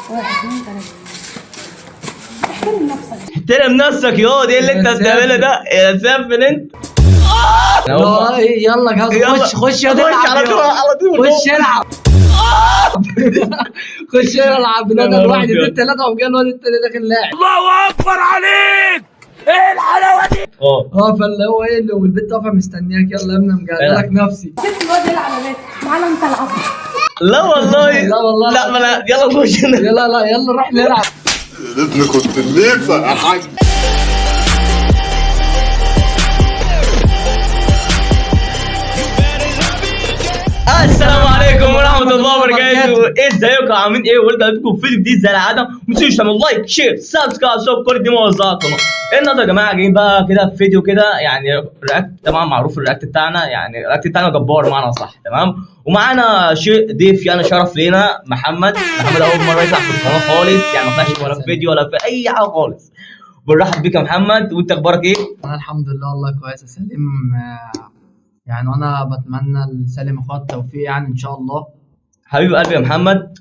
واحد اتنين تلاته. احترم نفسك. احترم نفسك ياض، ايه اللي انت بتعمله ده يا سافل انت؟ يلا خش يا خش على طول خش العب. خش العب. انا الواحد اتنين تلاته وقام جاي الواد التاني داخل لاعب. الله اكبر عليك، ايه الحلاوه دي؟ فاللي هو ايه اللي والبنت واقفه مستنياك. يلا يا ابني مجهز لك نفسي. سيب الواد يلعب يا بنت، تعالى انت العب. لا والله لا والله لا لا، يلا خش. يلا نروح نلعب. يا ريتني كنت الليفه يا حاج. السلام عليكم ورحمه الله وبركاته، ازيكم عاملين ايه؟ ورجعت لكم فيديو جديد زي العاده. ما تنسوش تعملوا لايك شير سبسكرايب كل دي موظفاتنا. النهارده يا جماعه جايين بقى كده في فيديو كده، يعني رياكت. طبعا معروف الرياكت بتاعنا، يعني الرياكت بتاعنا جبار بمعنى صح، تمام. ومعانا شيء ضيف، يعني شرف لينا محمد اول مره يطلع في القناه خالص، يعني ما طلعش ولا في فيديو ولا في اي حاجه خالص. بنرحب بيك يا محمد، وانت اخبارك ايه؟ انا الحمد لله والله كويس يا سليم. يعني وانا بتمنى لسالم اخويا التوفيق يعني ان شاء الله. حبيب قلبي يا محمد،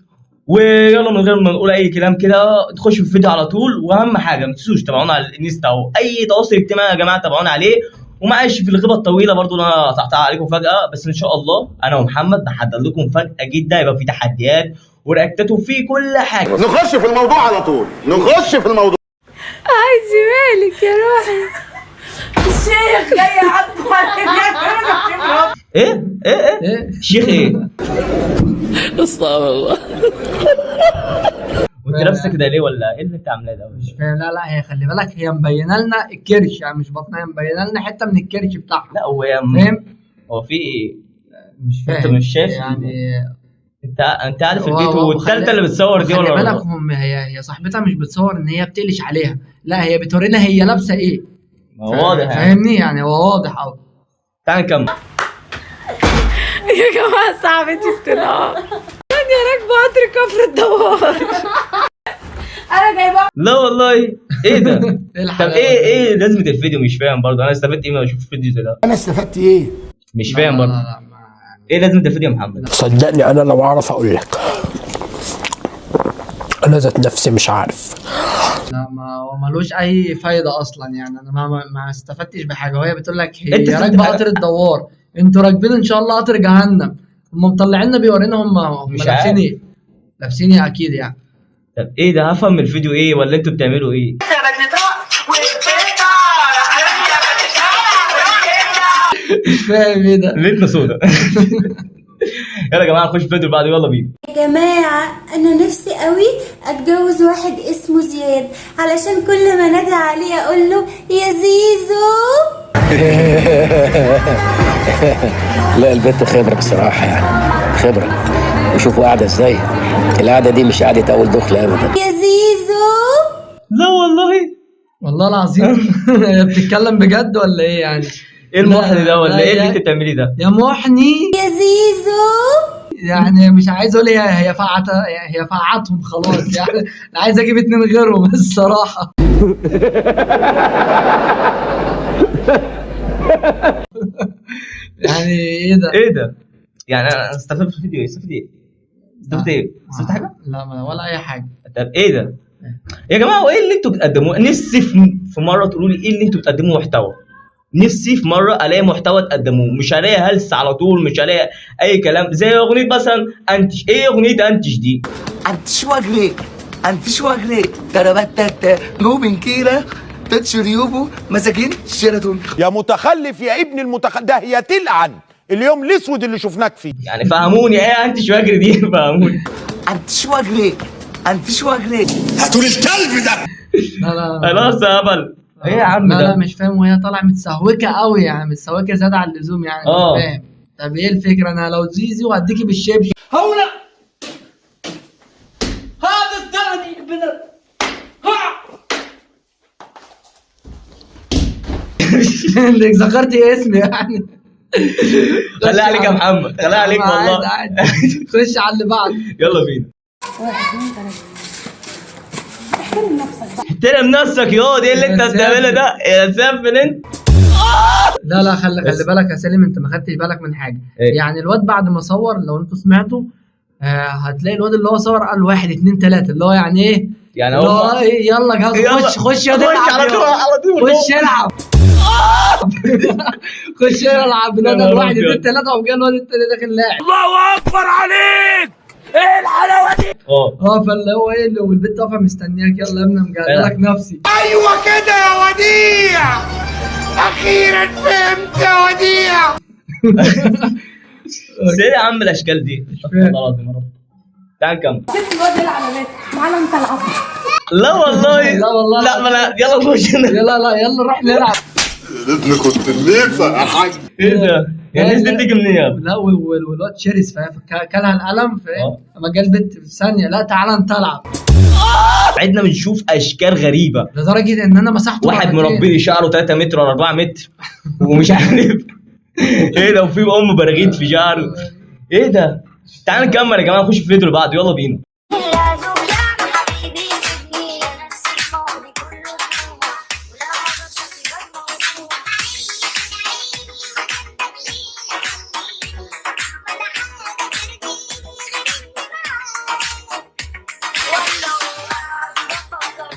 ويلا من غير ما نقول اي كلام كده نخش في الفيديو على طول. واهم حاجه ما تنسوش تابعونا على الانستا او اي تواصل اجتماعي يا جماعه، تابعونا عليه. ومعلش في الغيبه الطويله برضو انا قطعتها عليكم فجاه، بس ان شاء الله انا ومحمد بحضر لكم مفاجاه جدا، يبقى في تحديات ورياكتات وفي كل حاجه. نخش في الموضوع على طول، نخش في الموضوع. عايزي مالك يا روحي؟ الشيخ جاي عض عليك. ايه الشيخ ايه؟ استغفر الله. وانت لابسه كده ليه؟ ولا ايه اللي انت عاملاه ده؟ مش فاهم. لا هي خلي بالك، هي مبينه لنا الكرش، يعني مش بطنها، مبينه لنا حته من الكرش بتاعها. لا هو فاهم؟ هو في ايه؟ مش فاهم. انت مش شايف يعني انت عارف البيت. والثالثه اللي بتصور دي خلي ولا بالك هي صاحبتها مش بتصور ان هي بتقلش عليها، لا هي بتورينا هي لابسه ايه. واضح فاهمني؟ يعني هو واضح قوي. تعال نكمل. يا جماعه صاحبتي بتنهار، انا راكبه قطر كفر الدوار. انا جايبه. لا والله ايه ده؟ طب الحلاوة ايه لازمه الفيديو؟ مش فاهم برضه. انا استفدت ايه ما اشوف فيديو زي ده؟ انا استفدت ايه؟ مش فاهم برضه. ايه لازمه الفيديو يا محمد؟ صدقني انا لو اعرف اقول لك، انا ذات نفسي مش عارف. لا ما هو ملوش اي فايده اصلا، يعني انا ما استفدتش بحاجه. وهي بتقول لك انت هي راكبه قطر الدوار، انتوا راكبين ان شاء الله قطر جهنم. هم مطلعيننا بيورينا هم لابسين ايه. لابسين ايه اكيد يعني. طب ايه ده؟ هفهم من الفيديو ايه ولا انتوا بتعملوا ايه؟ مش فاهم ايه ده. ليتنا سودا. يلا يا جماعه نخش في الفيديو بعد، يلا بينا. يا جماعة أنا نفسي قوي أتجوز واحد اسمه زياد، علشان كل ما نادي عليه أقول له يا زيزو. لا البنت خبرة بصراحة، يعني خبرة. وشوفوا قاعدة ازاي. القعدة دي مش قعدة أول دخلة أبدا. يا زيزو. لا والله العظيم. هي بتتكلم بجد ولا ايه يعني؟ ايه المحن ده ولا ايه اللي انت بتعمليه ده؟ يا محني يا زيزو. يعني مش عايز اقول هي فقعتهم خلاص يعني. انا عايز اجيب اتنين غيرهم الصراحه. يعني ايه ده؟ يعني انا استفدت في الفيديو ايه؟ استفدت ايه؟ استفدت حاجه؟ لا ولا اي حاجه. طب ايه ده؟ يا جماعه وايه اللي انتوا بتقدموه؟ نفسي في مره تقولوا لي ايه اللي انتوا بتقدموه محتوى. نفسي في مره الاقي محتوى تقدموه، مش هلاقي هلس على طول، مش هلاقي اي كلام زي اغنيه مثلا انتش. ايه اغنيه انتش دي؟ انتش واجلي تربتت روبن كيرة تتشريوبو مساكين شيراتون. يا متخلف يا ابن المتخلف ده، هي تلعن اليوم الاسود اللي شفناك فيه. يعني فهموني ايه انتش واجري دي؟ فهموني. انتش واجلي هاتوا الكلب ده. لا خلاص يا هبل. ايه يا عم ده؟ لا مش فاهم. وهي طالعه متسهوكه قوي، يعني متسهوكه زياده عن اللزوم يعني. مش فاهم. طب ايه الفكره؟ انا لو زيزي وهديكي بالشبشب. هنا هذا الثاني من انك ذكرتي اسمي يعني. خليها عليك يا محمد، خليها عليك والله. عادي. خش على اللي بعد. يلا بينا. واحد اتنين تلاته. احترم نفسك. احترم نفسك ياض، ايه اللي انت بتعمله ده يا سافل انت؟ لا خلي بالك يا سالم، انت ما خدتش بالك من حاجه. إيه؟ يعني الواد بعد ما صور، لو انتوا سمعتوا، هتلاقي الواد اللي هو صور قال 1 2 3 اللي هو يعني ايه؟ يعني اللي هو هو ايه يلا جهاز يلا. خش يا خش على طول على طول. خش العب خش العب الواد يا 1 2 أبيض. 3 وجا الواد التاني داخل لاعب. فاللي هو ايه والبنت واقفه مستنياك يلا يا ابني مجهزه لك نفسي. ايوه كده يا وديع، اخيرا فهمت يا وديع. بس ايه يا عم الاشكال دي؟ فاهم. والله العظيم يا رب. تعال نكمل. سيب الواد يلعب يا بنت، تعالى انت العب. لا والله لا والله. لا ما لا يلا نخش. يلا نروح نلعب. ابني كنت نيفا يا حاج. ايه ده؟ يعني الناس دي تيجي منين يا ابني؟ لا والواد شرس فاهم كلها القلم فاهم اما جه البنت في ثانيه لا تعالى انت العب. قعدنا بنشوف اشكال غريبه، لدرجه ان انا مسحته واحد مرتين. مربي لي شعره 3 متر ولا 4 متر ومش عارف ايه ده، وفي براغيث في شعره. ايه ده؟ تعال نكمل يا جماعه، نخش في الفيديو اللي بعده، يلا بينا.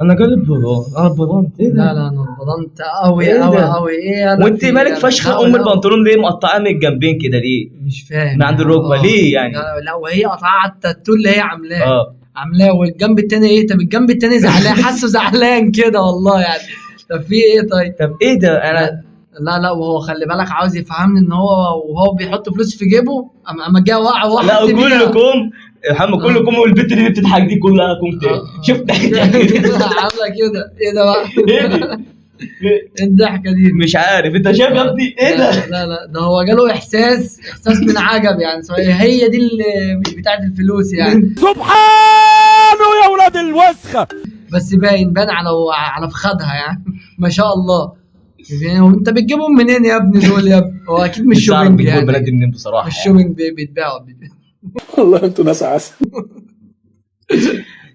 انا جالب بضان. ايه ده؟ لا نور انت قوي إيه قوي ده؟ قوي ايه انا وانت في- مالك فشخ لا، ام لا، البنطلون ليه مقطعاه من الجنبين كده ليه؟ مش فاهم من عند الركبة، ليه يعني؟ لا وهي قطعه التاتو اللي هي عاملاه اه عاملاه والجنب التاني ايه؟ طب الجنب التاني زعلان حاسه زعلان كده والله يعني. طب في ايه طيب؟ طب ايه ده؟ انا لا وهو خلي بالك عاوز يفهمني ان هو وهو بيحط فلوس في جيبه اما جه وقع واحد لا كلكم يا محمد كلكم، والبنت اللي بتضحك دي كلها كنت شفت عامله كده ايه ده بقى؟ ايه دي؟ ايه الضحكه دي؟ مش عارف انت شايف يا ابني ايه ده؟ لا ده هو جاله احساس من عجب يعني هي دي اللي مش بتاعت الفلوس يعني. سبحانه يا ولاد الوسخه. بس باين على فخدها يعني ما شاء الله. وانت بتجيبهم منين يا ابني دول يا ابني؟ هو اكيد مش مش عارف شوبينج بيجيبوا البنات يعني دي منين بصراحه مش يعني. شوبينج بيتباعوا والله انتوا ناس عسل.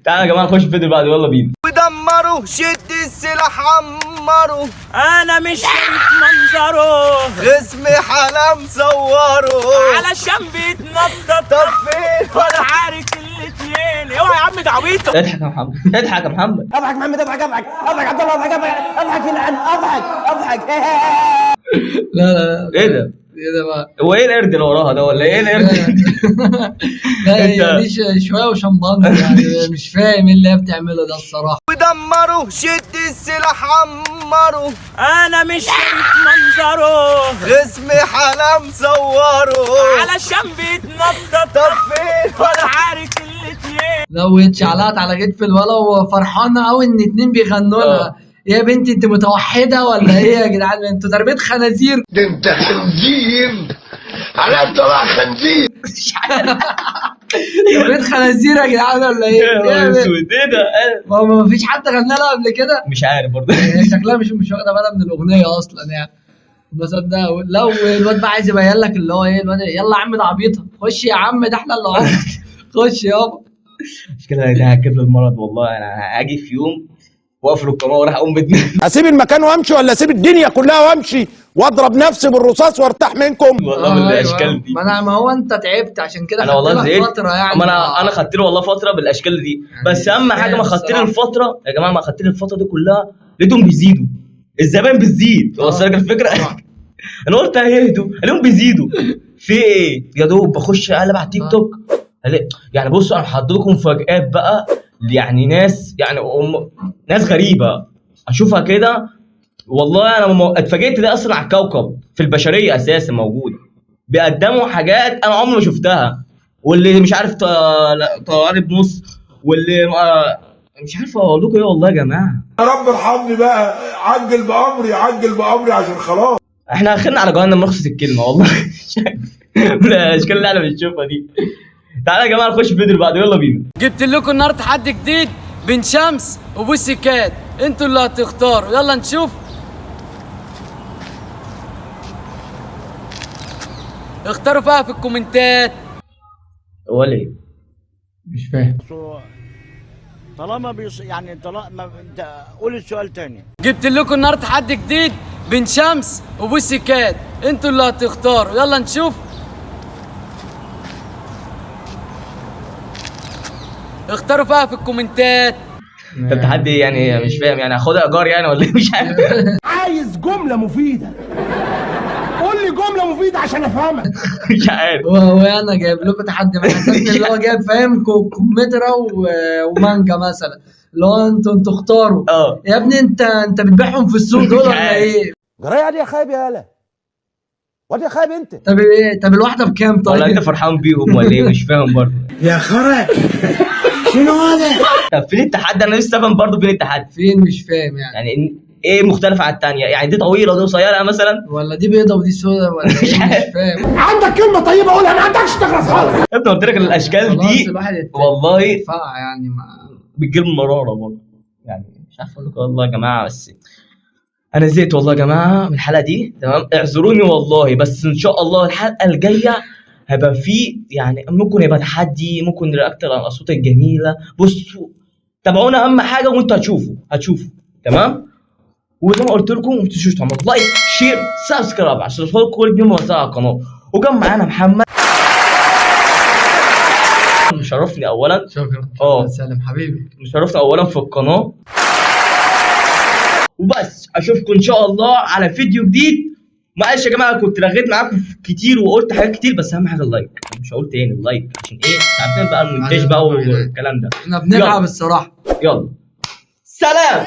تعالى يا جماعه نخش في الفيديو اللي بعده، يلا بينا. ودمروا شد السلاح عمروا انا مش شايف منظره اسمي حلم صوروا علشان بيتنطط طب فين ولا عارف الاتنين. اوعى يا عم ده عبيطه. اضحك يا محمد، اضحك يا محمد. اضحك محمد اضحك عبد الله اضحك يلعن اضحك لا ايه ده؟ ايه ده بقى؟ هو ايه القرد اللي وراها ده ولا ايه القرد؟ لا انت- هي دي شويه وشمبانز يعني مش فاهم ايه اللي هي بتعمله ده الصراحه. ودمروا شد السلاح عمروا انا مش شايف منظره اسمي حلم صوروا علشان بيتنطط طب فين ولا عارف الاتنين. لو اتشعلقت على كتف الولا وفرحانه قوي ان اتنين بيغنوا لها. يا بنتي انت متوحده ولا ايه يا جدعان؟ انتوا تربيه خنازير. ده انت خنزير على طلع خنزير. تربيه خنازير يا جدعان ولا ايه؟ يا نهار اسود ايه ده؟ ما فيش حد غنى لها قبل كده. مش عارف برضه. هي شكلها مش واخده بالها من الاغنيه اصلا يعني. بس ده لو الواد بقى عايز يبين لك اللي هو ايه الواد يلا يا عم ده عبيطه خش يا عم ده احنا اللي عبط خش يابا. مش كده ده هجيب له المرض والله. انا هاجي في يوم واقفل القناه وراح اقوم بدماغي. اسيب المكان وامشي ولا اسيب الدنيا كلها وامشي واضرب نفسي بالرصاص وارتاح منكم؟ والله من الاشكال دي. ما هو انت تعبت عشان كده انا والله خدت لك زهقت. فتره يعني. اما انا خدت له والله فتره بالاشكال دي يعني بس اهم حاجه ما خدت له الصراحة. الفتره يا جماعه، ما خدت له الفتره دي كلها لقيتهم بيزيدوا. الزبائن بتزيد وصلك الفكره. انا قلت هيهدوا الاقيهم بيزيدوا. في ايه يا دوب بخش اقلب على التيك توك يعني بصوا انا هحط لكم مفاجآت بقى يعني ناس يعني ناس غريبه اشوفها كده والله. انا اتفاجئت ده اصلا على الكوكب في البشريه اساسا موجوده بيقدموا حاجات انا عمري ما شفتها. واللي مش عارف طيارة بنص واللي مش عارف اقول لكم ايه والله يا جماعه. يا رب ارحمني بقى، عجل بامري عشان خلاص. احنا اخرنا على جهنم رخص الكلمه والله. من الاشكال اللي احنا بنشوفها دي. تعالى يا جماعه نخش في الفيديو اللي بعده، يلا بينا. جبت لكم النهارده تحدي جديد بين شمس وبوسي كات، انتوا اللي هتختاروا. يلا نشوف. اختاروا بقى في الكومنتات. هو ليه؟ مش فاهم. طالما يعني طالما انت قول السؤال تاني. جبت لكم النهارده تحدي جديد بين شمس وبوسي كات، انتوا اللي هتختاروا. يلا نشوف. اختاروا فيها في الكومنتات. ده تحدي يعني مش فاهم يعني هاخدها ايجار يعني ولا ايه مش عارف. عايز جملة مفيدة، قول لي جملة مفيدة عشان افهمك. مش عارف. وانا جايب لكم تحدي مع حسابي اللي هو جايب فاهم كمثرى ومانجا مثلا، اللي هو انتوا اختاروا. يا ابني انت بتبيعهم في السوق دول ولا ايه؟ جرايه دي يا خايب يا هلا، واد يا خايب انت. طب ايه؟ طب الواحده بكام طيب؟ ولا انت فرحان بيهم ولا ايه مش فاهم برضه. يا خرا شنو هذا؟ طب فين التحدي؟ انا لسه فاهم برضه فين التحدي؟ فين مش فاهم يعني ايه مختلفة عن الثانية؟ يعني دي طويلة ودي قصيرة مثلا؟ ولا دي بيضة ودي سودة ولا ايه؟ مش فاهم. عندك كلمة طيبة قولها، ما عندكش تخلص خالص. يا ابني قلت لك الاشكال دي والله يعني بتجيب مرارة برضه، يعني مش عارف اقول لكم والله يا جماعة، بس انا زهقت والله يا جماعة من الحلقة دي، تمام؟ اعذروني والله، بس ان شاء الله الحلقة الجاية هيبقى في يعني ممكن يبقى تحدي، ممكن رياكتر على الاصوات الجميلة. بصوا تابعونا اهم حاجة وانتوا هتشوفوا تمام؟ وزي ما قلت لكم ما تنسوش تعملوا لايك شير سبسكرايب عشان توصلوا كل جديد موزع على القناه. وكان معانا محمد مشرفني اولا. شكرا سالم حبيبي، مشرفني اولا في القناه. وبس اشوفكم ان شاء الله على فيديو جديد. معلش يا جماعه كنت رغيت معاكم كتير وقلت حاجات كتير، بس اهم حاجه اللايك، مش هقول تاني اللايك عشان ايه عارفين بقى المونتاج بقى والكلام ده. احنا بنتعب الصراحه. يلا سلام.